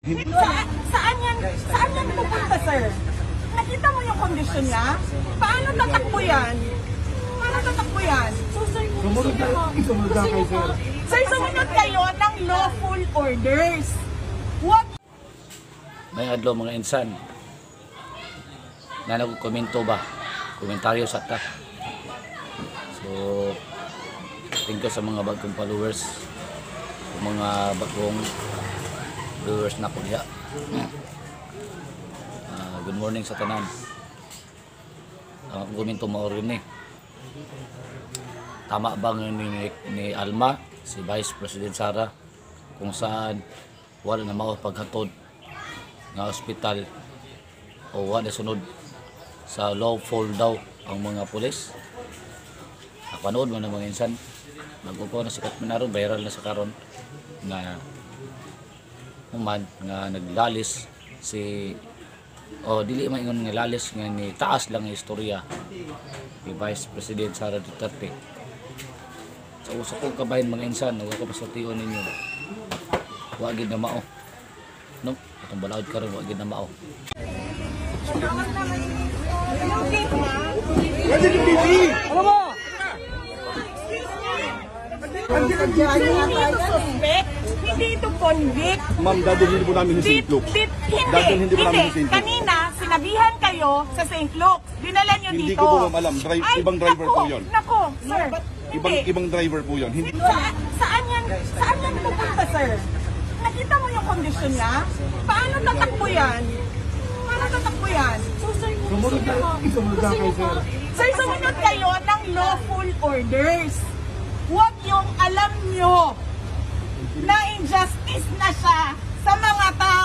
Saan yan pupunta, sir? Nakita mo yung kondisyon niya? Paano tatakbo yan? Sumunod na kayo, sir. Sir, sumunod kayo ng lawful orders. What? May adlaw mga insan na nagkomento ba? Komentaryo sa ta. So, thank you sa mga bagong followers, mga bagong viewers na po diha. Good morning sa tanan. Ang komento mo rin tama ba ni Alma, si Vice President Sara, kung saan wala na mao paghatod nga ospital o wala sunod sa lawful daw ang mga pulis? Napanood mo na mga insan, nagpupo na sikat minaron, viral na sa karon na human nga naglalis si dili man ingon nga lalis nga ni taas lang ang istorya ni Vice President Sara Duterte. Sa usa kong kabahin mga insan, huwag ko pasatiyon ninyo, huwag gid na mao, no? Itong balaod karon huwag gid na mao. Ano ba? Hindi ito convict. Ma'am, dadalhin po namin sa St. Luke's. Dadalhin po namin sa St. Luke's. Kanina, sinabihan kayo sa St. Luke's. Dinala nyo Hindi dito. ko po ma'am alam. Ibang driver po yun. Nako, sir. Ibang driver po yun. Hindi. Saan yan pupunta, sir? Nakita mo yung kondisyon niya? Paano tatakbo yan? Sumunod na kayo, sir. Sir, sumunod kayo ng lawful orders. Huwag yung alam nyo na injustice na siya sa mga tao.